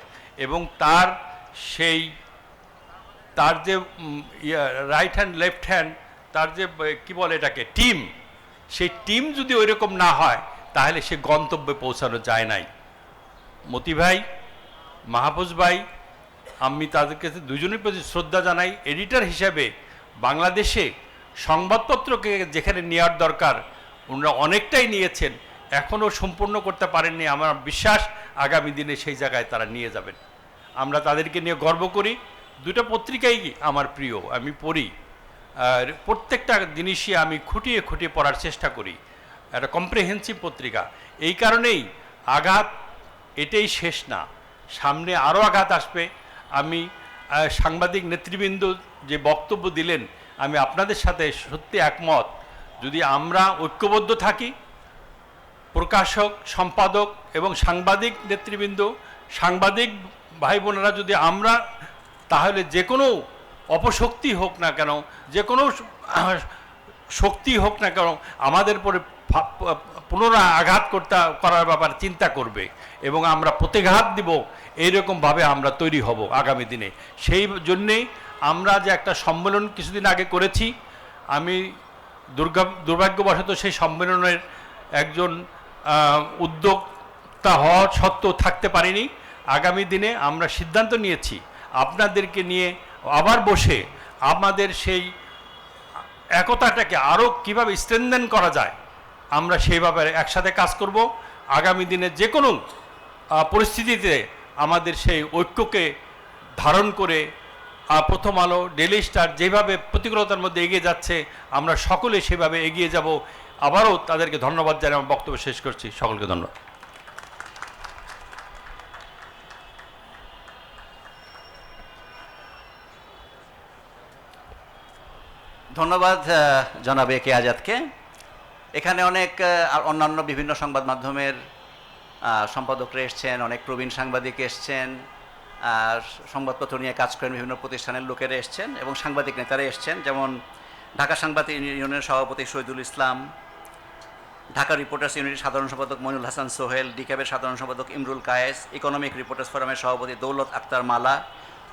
এবং তার যে রাইট হ্যান্ড লেফট হ্যান্ড, তার যে কি বলে এটাকে টিম, সেই টিম যদি ওই রকম না হয় তাহলে সে গন্তব্যে পৌঁছানো যায় নাই। মতি ভাই, মাহফুজ ভাই, আমি তাদের কাছে দুজনের প্রতি শ্রদ্ধা জানাই। এডিটর হিসেবে বাংলাদেশে সংবাদপত্রকে যেখানে নেওয়ার দরকার ওনারা অনেকটাই নিয়েছেন, এখনও সম্পূর্ণ করতে পারেননি। আমার বিশ্বাস আগামী দিনে সেই জায়গায় তারা নিয়ে যাবেন। আমরা তাদেরকে নিয়ে গর্ব করি। দুটো পত্রিকাই আমার প্রিয়, আমি পড়ি, আর প্রত্যেকটা জিনিসই আমি খুঁটিয়ে খুঁটিয়ে পড়ার চেষ্টা করি। একটা কম্প্রিহেন্সিভ পত্রিকা। এই কারণেই আঘাত এটাই শেষ না, সামনে আরও আঘাত আসবে। আমি সাংবাদিক নেতৃবৃন্দ যে বক্তব্য দিলেন, আমি আপনাদের সাথে সত্যি একমত। যদি আমরা ঐক্যবদ্ধ থাকি, প্রকাশক, সম্পাদক এবং সাংবাদিক নেতৃবৃন্দ, সাংবাদিক ভাই বোনেরা, যদি আমরা, তাহলে যে কোনো অপশক্তি হোক না কেন, যে কোনো শক্তি হোক না কেন, আমাদের পরে পুনরায় আঘাত করার ব্যাপারে চিন্তা করবে এবং আমরা প্রতিঘাত দিব। এইরকমভাবে আমরা তৈরি হব আগামী দিনে। সেই জন্যেই আমরা যে একটা সম্মেলন কিছুদিন আগে করেছি, আমি দুর্ভাগ্যবশত সেই সম্মেলনের একজন উদ্যোক্তা হওয়া সত্ত্বেও থাকতে পারিনি। আগামী দিনে আমরা সিদ্ধান্ত নিয়েছি আপনাদেরকে নিয়ে আবার বসে আমাদের সেই একতাটাকে আরও কীভাবে স্ট্রেনথেন করা যায়, আমরা সেই ব্যাপারে একসাথে কাজ করব। আগামী দিনে যে কোনো পরিস্থিতিতে আমাদের সেই ঐক্যকে ধারণ করে প্রথম আলো, ডেইলি স্টার যেভাবে প্রতিকূলতার মধ্যে এগিয়ে যাচ্ছে, আমরা সকলে সেভাবে এগিয়ে যাব। আবারও তাদেরকে ধন্যবাদ জানিয়ে আমার বক্তব্য শেষ করছি। সকলকে ধন্যবাদ। ধন্যবাদ জনাব এ কে আজাদকে। এখানে অনেক অন্যান্য বিভিন্ন সংবাদ মাধ্যমের সম্পাদকরা এসছেন, অনেক প্রবীণ সাংবাদিক এসছেন, সংবাদপত্র নিয়ে কাজ করেন বিভিন্ন প্রতিষ্ঠানের লোকেরা এসছেন এবং সাংবাদিক নেতারা এসছেন, যেমন ঢাকা সাংবাদিক ইউনিয়নের সভাপতি শহীদুল ইসলাম, ঢাকা রিপোর্টার্স ইউনিটির সাধারণ সম্পাদক মইনুল হাসান সোহেল, ডিক্যাবের সাধারণ সম্পাদক ইমরুল কায়েস, ইকোনমিক রিপোর্টার্স ফোরামের সভাপতি দৌলত আক্তার মালা,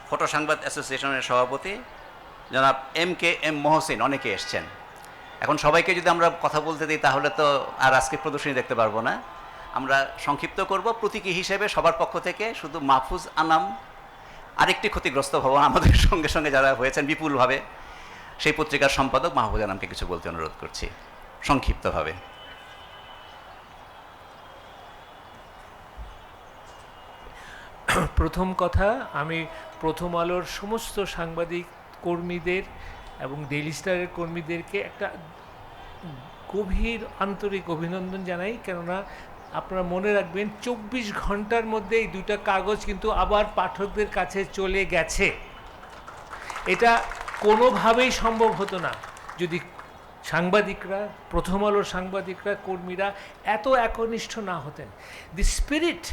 ফটো সংবাদ অ্যাসোসিয়েশনের সভাপতি জনাব এম মহসিন, অনেকে এসছেন। এখন সবাইকে যদি আমরা কথা বলতে দিই তাহলে তো আর আজকে প্রদর্শনী দেখতে পারবো না। আমরা সংক্ষিপ্ত করব। প্রতীকী হিসেবে সবার পক্ষ থেকে শুধু মাহফুজ আনাম, আরেকটি ক্ষতিগ্রস্ত ভবন আমাদের সঙ্গে সঙ্গে যারা হয়েছেন বিপুলভাবে, সেই পত্রিকার সম্পাদক মাহফুজ আনামকে কিছু বলতে অনুরোধ করছি সংক্ষিপ্তভাবে। প্রথম কথা, আমি প্রথম আলোর সমস্ত সাংবাদিক কর্মীদের এবং ডেইলি স্টারের কর্মীদেরকে একটা গভীর আন্তরিক অভিনন্দন জানাই। কেননা আপনারা মনে রাখবেন 24 ঘন্টার মধ্যে এই দুইটা কাগজ কিন্তু আবার পাঠকদের কাছে চলে গেছে। এটা কোনোভাবেই সম্ভব হতো না যদি সাংবাদিকরা, প্রথম আলোর সাংবাদিকরা, কর্মীরা এত একনিষ্ঠ না হতেন। দি স্পিরিট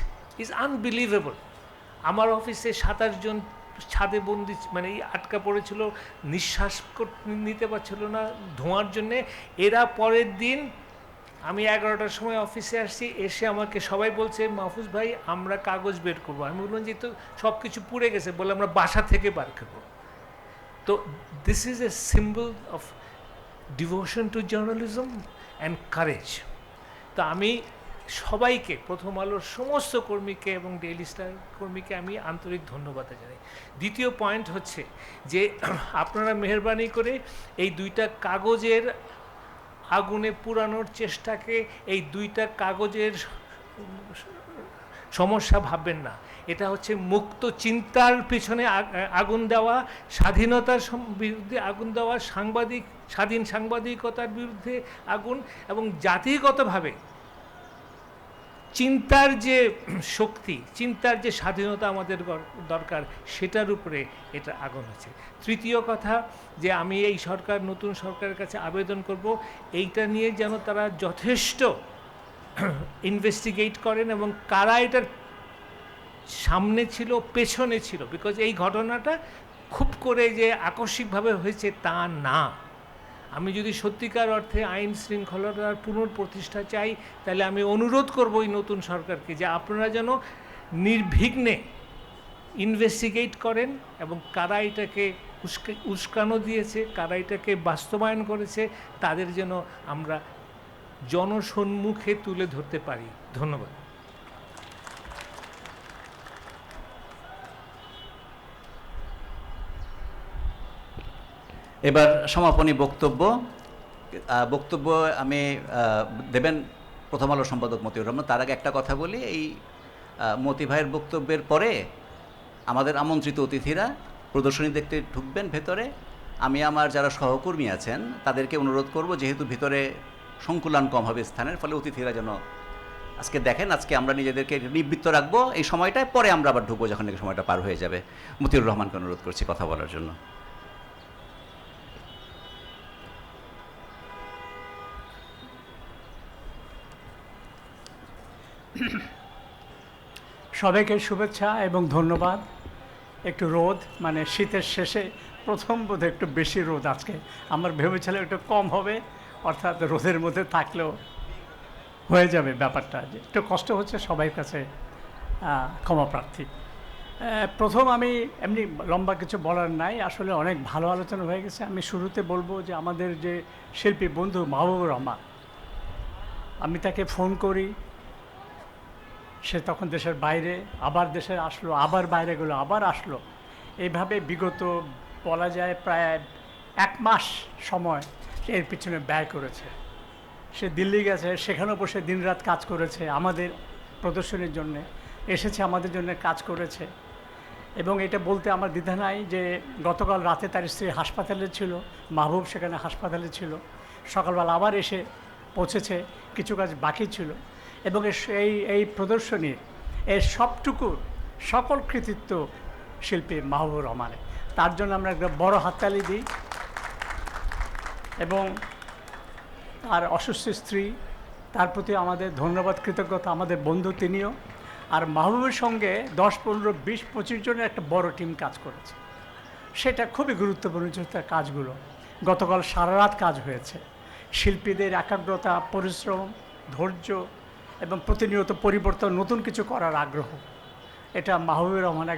ইজ আনবিলিভেবল। আমার অফিসে 27 জন ছাদে বন্দি, মানে আটকা পড়েছিল, নিঃশ্বাস নিতে পারছিল না ধোঁয়ার জন্যে। এরা পরের দিন, আমি 11টার সময় অফিসে আসছি, এসে আমাকে সবাই বলছে, মাহফুজ ভাই আমরা কাগজ বের করবো। আমি বললাম যে তো সব কিছু পুড়ে গেছে, বলে আমরা বাসা থেকে বার করবো। তো this is a symbol of devotion to journalism and courage. তো আমি সবাইকে, প্রথম আলোর সমস্ত কর্মীকে এবং ডেইলি স্টার কর্মীকে আমি আন্তরিক ধন্যবাদ জানাই। দ্বিতীয় পয়েন্ট হচ্ছে যে আপনারা মেহরবানি করে এই দুইটা কাগজের আগুনে পুরানোর চেষ্টাকে, এই দুইটা কাগজের সমস্যা ভাববেন না। এটা হচ্ছে মুক্ত চিন্তার পিছনে আগুন দেওয়া, স্বাধীনতার বিরুদ্ধে আগুন দেওয়া, স্বাধীন সাংবাদিকতার বিরুদ্ধে আগুন, এবং জাতিগতভাবে চিন্তার যে শক্তি, চিন্তার যে স্বাধীনতা আমাদের দরকার, সেটার উপরে এটা আগুন আছে। তৃতীয় কথা, যে আমি এই সরকার, নতুন সরকারের কাছে আবেদন করব এইটা নিয়ে যেন তারা যথেষ্ট ইনভেস্টিগেট করেন, এবং কারা এটার সামনে ছিল, পেছনে ছিল। বিকজ এই ঘটনাটা খুব করে যে আকস্মিকভাবে হয়েছে তা না। আমি যদি সত্যিকার অর্থে আইন শৃঙ্খলার পুনঃপ্রতিষ্ঠা চাই, তাহলে আমি অনুরোধ করব এই নতুন সরকারকে যে আপনারা যেন নির্বিঘ্নে ইনভেস্টিগেট করেন, এবং কারা এটাকে উস্কানো দিয়েছে, কারা এটাকে বাস্তবায়ন করেছে, তাদের যেন আমরা জনসম্মুখে তুলে ধরতে পারি। ধন্যবাদ। এবার সমাপনী বক্তব্য আমি দেবেন প্রথম আলো সম্পাদক মতিউর রহমান। তার আগে একটা কথা বলি, এই মতি ভাইয়ের বক্তব্যের পরে আমাদের আমন্ত্রিত অতিথিরা প্রদর্শনী দেখতে ঢুকবেন ভেতরে। আমি আমার যারা সহকর্মী আছেন তাদেরকে অনুরোধ করব, যেহেতু ভিতরে সংকুলান কম হবে স্থানের, ফলে অতিথিরা যেন আজকে দেখেন। আজকে আমরা নিজেদেরকে নিবৃত্ত রাখবো এই সময়টায়, পরে আমরা আবার ঢুকবো যখন এই সময়টা পার হয়ে যাবে। মতিউর রহমানকে অনুরোধ করছি কথা বলার জন্য। সবাইকে শুভেচ্ছা এবং ধন্যবাদ। একটু রোদ, মানে শীতের শেষে প্রথম বোধহয় একটু বেশি রোদ আজকে। আমার ভেবেছিলাম একটু কম হবে, অর্থাৎ রোদের মধ্যে থাকলেও হয়ে যাবে ব্যাপারটা। যে একটু কষ্ট হচ্ছে সবাই কাছে ক্ষমা প্রার্থী। প্রথম আমি এমনি লম্বা কিছু বলার নাই, আসলে অনেক ভালো আলোচনা হয়ে গেছে। আমি শুরুতে বলবো যে আমাদের যে শিল্পী বন্ধু মাহবুবুর রহমান, আমি তাকে ফোন করি, সে তখন দেশের বাইরে, আবার দেশে আসলো, আবার বাইরে গেলো, আবার আসলো। এইভাবে বিগত বলা যায় প্রায় 1 মাস সময় এর পিছনে ব্যয় করেছে। সে দিল্লি গেছে, সেখানেও বসে দিনরাত কাজ করেছে আমাদের প্রদর্শনীর জন্যে, এসেছে আমাদের জন্য কাজ করেছে। এবং এটা বলতে আমার দ্বিধা নাই যে গতকাল রাতে তার স্ত্রী হাসপাতালে ছিল, মাহবুব সেখানে হাসপাতালে ছিল, সকালবেলা আবার এসে পৌঁছেছে, কিছু কাজ বাকি ছিল। এবং এই প্রদর্শনীর এর সবটুকুর সকল কৃতিত্ব শিল্পী মাহবুবুর রহমানের। তার জন্য আমরা একটা বড় হাততালি দিই। এবং তার অসুস্থ স্ত্রী, তার প্রতি আমাদের ধন্যবাদ, কৃতজ্ঞতা। আমাদের বন্ধু তিনিও। আর মাহবুবের সঙ্গে 10, 15, 20, 25 জনের একটা বড় টিম কাজ করেছে। সেটা খুবই গুরুত্বপূর্ণ তার কাজগুলো। গতকাল সারা রাত কাজ হয়েছে। শিল্পীদের একাগ্রতা, পরিশ্রম, ধৈর্য এবং প্রতিনিয়ত পরিবর্তন, নতুন কিছু করার আগ্রহ, এটা মাহবুবুর রহমান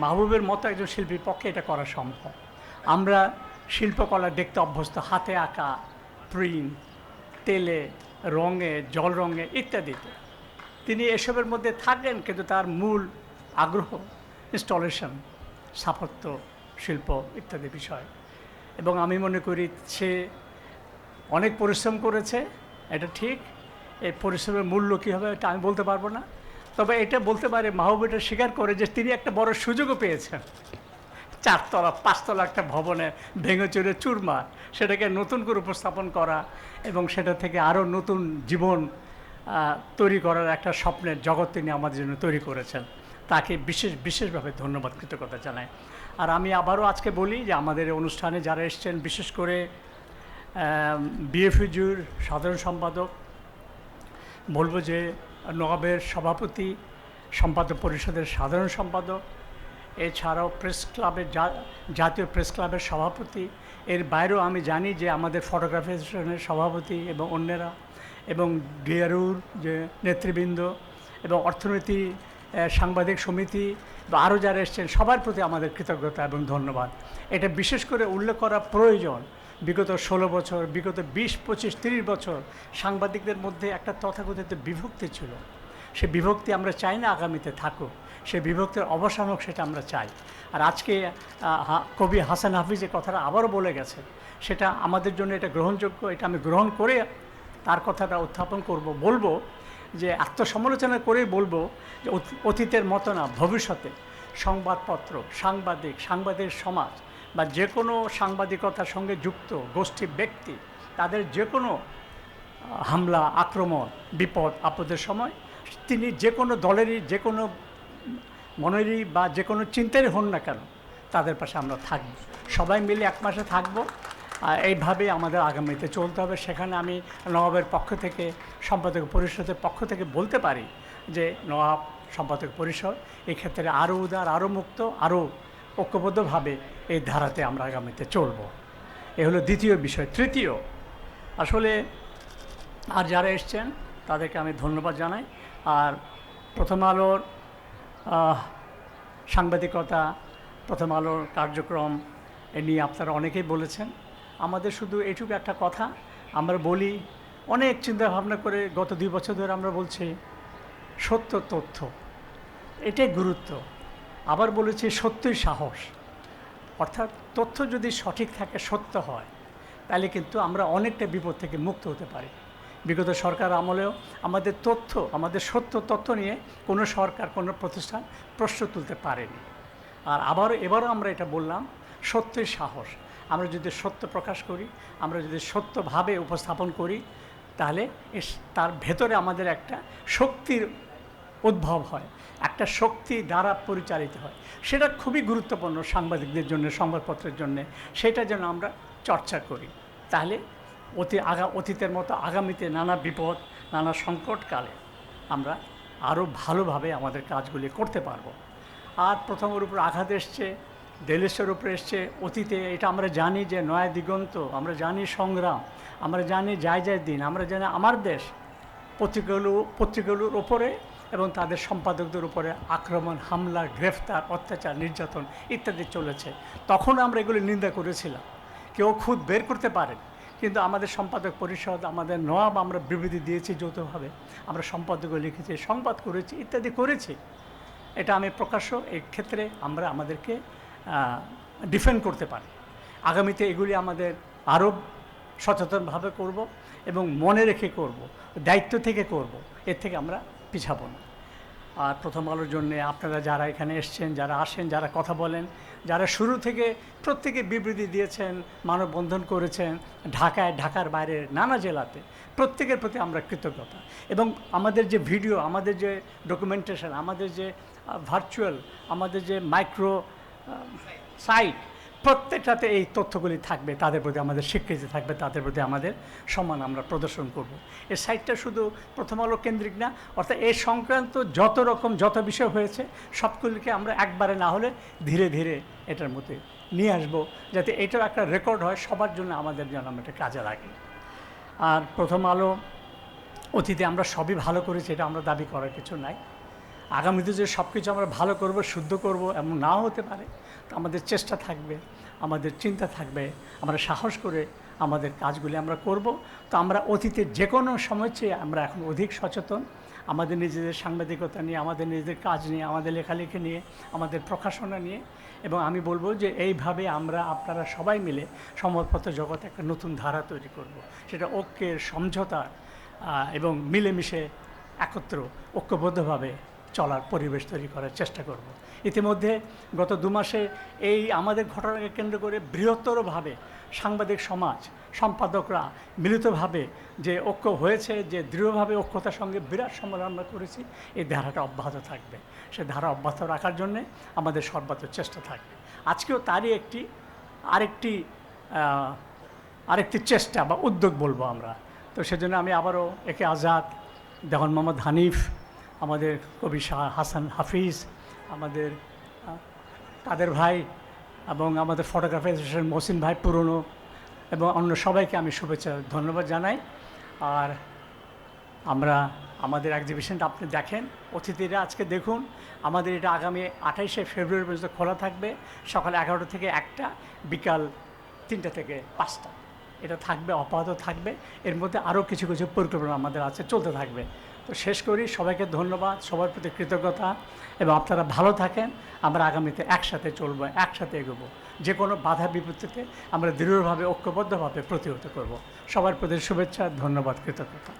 মাহবুবের মতো একজন শিল্পীর পক্ষে এটা করা সম্ভব। আমরা শিল্পকলা দেখতে অভ্যস্ত, হাতে আঁকা, প্রিন্ট, তেলে, রঙে, জল রঙে ইত্যাদিতে। তিনি এসবের মধ্যে থাকেন, কিন্তু তার মূল আগ্রহ ইনস্টলেশন, স্থাপত্য, শিল্প ইত্যাদি বিষয়। এবং আমি মনে করি সে অনেক পরিশ্রম করেছে, এটা ঠিক। এই পরিশ্রমের মূল্য কী হবে এটা আমি বলতে পারবো না, তবে এটা বলতে পারে মাহবুব এটা স্বীকার করে যে তিনি একটা বড় সুযোগও পেয়েছেন। 4 তলা 5 তলা একটা ভবনে ভেঙে চুরে চুরমার, সেটাকে নতুন করে উপস্থাপন করা এবং সেটা থেকে আরও নতুন জীবন তৈরি করার একটা স্বপ্নের জগৎ তিনি আমাদের জন্য তৈরি করেছেন। তাকে বিশেষভাবে ধন্যবাদ, কৃতজ্ঞতা জানাই। আর আমি আবারও আজকে বলি যে আমাদের অনুষ্ঠানে যারা এসছেন, বিশেষ করে বিএফইউর সাধারণ সম্পাদক, বলবো যে নবাবের সভাপতি, সম্পাদক পরিষদের সাধারণ সম্পাদক, এছাড়াও প্রেস ক্লাবের জাতীয় প্রেস ক্লাবের সভাপতি, এর বাইরেও আমি জানি যে আমাদের ফটোগ্রাফি অ্যাসোসিয়েশনের সভাপতি এবং অন্যরা, এবং ডিআরউর যে নেতৃবৃন্দ, এবং অর্থনীতি সাংবাদিক সমিতি বা আরও যারা এসছেন, সবার প্রতি আমাদের কৃতজ্ঞতা এবং ধন্যবাদ। এটা বিশেষ করে উল্লেখ করা প্রয়োজন। বিগত 16 বছর, বিগত 20, 25, 30 বছর সাংবাদিকদের মধ্যে একটা তথাকথিত বিভক্তি ছিল। সে বিভক্তি আমরা চাই না আগামীতে থাকুক, সে বিভক্তির অবসান হোক, সেটা আমরা চাই। আর আজকে কবি হাসান হাফিজ যে কথাটা আবারও বলে গেছে, সেটা আমাদের জন্য এটা গ্রহণযোগ্য। এটা আমি গ্রহণ করে তার কথাটা উত্থাপন করব। বলবো যে আত্মসমালোচনা করেই বলবো যে অতীতের মতো না, ভবিষ্যতে সংবাদপত্র, সাংবাদিক সমাজ বা যে কোনো সাংবাদিকতার সঙ্গে যুক্ত গোষ্ঠী, ব্যক্তি, তাদের যে কোনো হামলা, আক্রমণ, বিপদ আপদের সময় তিনি যে কোনো দলেরই, যে কোনো মনেরই বা যে কোনো চিন্তারই হন না কেন, তাদের পাশে আমরা থাকব, সবাই মিলে এক মাসে থাকব। আর এইভাবেই আমাদের আগামীতে চলতে হবে। সেখানে আমি নবাবের পক্ষ থেকে, সম্পাদক পরিষদের পক্ষ থেকে বলতে পারি যে নবাব সম্পাদক পরিষদ এক্ষেত্রে আরও উদার, আরও মুক্ত, আরও ঐক্যবদ্ধভাবে এই ধারাতে আমরা আগামীতে চলব। এ হলো দ্বিতীয় বিষয়। তৃতীয়, আসলে আর যারা এসছেন তাদেরকে আমি ধন্যবাদ জানাই। আর প্রথম আলোর সাংবাদিকতা, প্রথম আলোর কার্যক্রম এ নিয়ে আপনারা অনেকেই বলেছেন। আমাদের শুধু এইটুকু একটা কথা আমরা বলি, অনেক চিন্তা ভাবনা করে গত 2 বছর ধরে আমরা বলছি সত্য তথ্য, এটাই গুরুত্ব। আবার বলেছি সত্যই সাহস। অর্থাৎ তথ্য যদি সঠিক থাকে, সত্য হয়, তাহলে কিন্তু আমরা অনেকটা বিপদ থেকে মুক্ত হতে পারি। বিগত সরকার আমলেও আমাদের তথ্য, আমাদের সত্য তথ্য নিয়ে কোনো সরকার, কোনো প্রতিষ্ঠান প্রশ্ন তুলতে পারেনি। আর এবারও আমরা এটা বললাম, সত্যই সাহস। আমরা যদি সত্য প্রকাশ করি, আমরা যদি সত্যভাবে উপস্থাপন করি, তাহলে তার ভেতরে আমাদের একটা শক্তির উদ্ভব হয়, একটা শক্তি দ্বারা পরিচালিত হয়। সেটা খুবই গুরুত্বপূর্ণ সাংবাদিকদের জন্য, সংবাদপত্রের জন্য। সেটা যেন আমরা চর্চা করি, তাহলে অতীতের মতো আগামীতে নানা বিপদ, নানা সংকটকালে আমরা আরও ভালোভাবে আমাদের কাজগুলি করতে পারবো। আর প্রথমের উপর আঘাত এসছে, দেশের উপরে এসছে অতীতে, এটা আমরা জানি যে নয়া দিগন্ত, আমরা জানি সংগ্রাম, আমরা জানি যায় দিন, আমরা জানি আমার দেশ, পত্রিকাগুলোর ওপরে এবং তাদের সম্পাদকদের উপরে আক্রমণ, হামলা, গ্রেফতার, অত্যাচার, নির্যাতন ইত্যাদি চলেছে। তখন আমরা এগুলি নিন্দা করেছিলাম, কেউ খুদ বের করতে পারেন, কিন্তু আমাদের সম্পাদক পরিষদ, আমাদের নবাব, আমরা বিবৃতি দিয়েছি যৌথভাবে, আমরা সম্পাদকও লিখেছি, সংবাদ করেছি, ইত্যাদি করেছি। এটা আমি প্রকাশ্য এই ক্ষেত্রে আমরা আমাদেরকে ডিফেন্ড করতে পারি। আগামীতে এগুলি আমাদের আরও সচেতনভাবে করব এবং মনে রেখে করব, দায়িত্ব থেকে করব, এর থেকে আমরা পিছাবো না। আর প্রথম আলোর জন্যে আপনারা যারা এখানে এসছেন, যারা আসেন, যারা কথা বলেন, যারা শুরু থেকে প্রত্যেকে বিবৃতি দিয়েছেন, মানববন্ধন করেছেন, ঢাকার বাইরে নানা জেলাতে, প্রত্যেকের প্রতি আমরা কৃতজ্ঞতা। এবং আমাদের যে ভিডিও, আমাদের যে ডকুমেন্টেশন, আমাদের যে ভার্চুয়াল, আমাদের যে মাইক্রো সাইট, প্রত্যেকটাতে এই তথ্যগুলি থাকবে, তাদের প্রতি আমাদের স্বীকৃতি থাকবে, তাদের প্রতি আমাদের সম্মান আমরা প্রদর্শন করব। এই সাইটটা শুধু প্রথম আলো কেন্দ্রিক না, অর্থাৎ এই সংক্রান্ত যত বিষয় হয়েছে সবগুলিকে আমরা একবারে না হলে ধীরে ধীরে এটার মধ্যে নিয়ে আসবো, যাতে এটার একটা রেকর্ড হয় সবার জন্য, আমাদের যেন আমরা এটা কাজে লাগে। আর প্রথম আলো অতীতে আমরা সবই ভালো করেছি, এটা আমরা দাবি করার কিছু নাই। আগামীতে যে সব কিছু আমরা ভালো করব, শুদ্ধ করব, এমন নাও হতে পারে, তো আমাদের চেষ্টা থাকবে, আমাদের চিন্তা থাকবে, আমরা সাহস করে আমাদের কাজগুলি আমরা করব। তো আমরা অতীতের যে কোনো সময় চেয়ে আমরা এখন অধিক সচেতন, আমাদের নিজেদের সাংবাদিকতা নিয়ে, আমাদের নিজেদের কাজ নিয়ে, আমাদের লেখালেখি নিয়ে, আমাদের প্রকাশনা নিয়ে। এবং আমি বলবো যে এইভাবে আপনারা সবাই মিলে সংবাদপত্র জগতে একটা নতুন ধারা তৈরি করব। সেটা ঐক্যের, সমঝোতার এবং মিলেমিশে একত্র ঐক্যবদ্ধভাবে চলার পরিবেশ তৈরি করার চেষ্টা করব। ইতিমধ্যে গত 2 মাসে এই আমাদের ঘটনাকে কেন্দ্র করে বৃহত্তরভাবে সাংবাদিক সমাজ, সম্পাদকরা মিলিতভাবে যে ঐক্য হয়েছে, যে দৃঢ়ভাবে ঐক্যতার সঙ্গে বিরাট সম্মেলন আমরা করেছি, এই ধারাটা অব্যাহত থাকবে। সে ধারা অব্যাহত রাখার জন্যে আমাদের সর্বাত্মক চেষ্টা থাকবে। আজকেও তারই আরেকটি চেষ্টা বা উদ্যোগ বলবো আমরা। তো সেজন্য আমি আবারও একে আজাদ, দেওয়ান মোহাম্মদ হানিফ, আমাদের কবি শাহ হাসান হাফিজ, আমাদের কাদের ভাই এবং আমাদের ফটোগ্রাফার অ্যাসোসিয়েশন মহসিন ভাই পুরনো এবং অন্য সবাইকে আমি শুভেচ্ছা, ধন্যবাদ জানাই। আর আমাদের এক্সিবিশনটা আপনি দেখেন, অতিথিরা আজকে দেখুন, আমাদের এটা আগামী 28শে ফেব্রুয়ারি পর্যন্ত খোলা থাকবে, সকাল 11টা থেকে 1টা, বিকাল 3টা থেকে 5টা। এটা থাকবে, অব্যাহত থাকবে। এর মধ্যে আরও কিছু কিছু পরিকল্পনা আমাদের আছে, চলতে থাকবে। তো শেষ করি, সবাইকে ধন্যবাদ, সবার প্রতি কৃতজ্ঞতা, এবং আপনারা ভালো থাকেন। আমরা আগামীতে একসাথে চলবো, একসাথে এগোবো। যে কোনো বাধা বিপত্তিতে আমরা দৃঢ়ভাবে, ঐক্যবদ্ধভাবে প্রতিহত করব। সবার প্রতি শুভেচ্ছা, ধন্যবাদ, কৃতজ্ঞতা।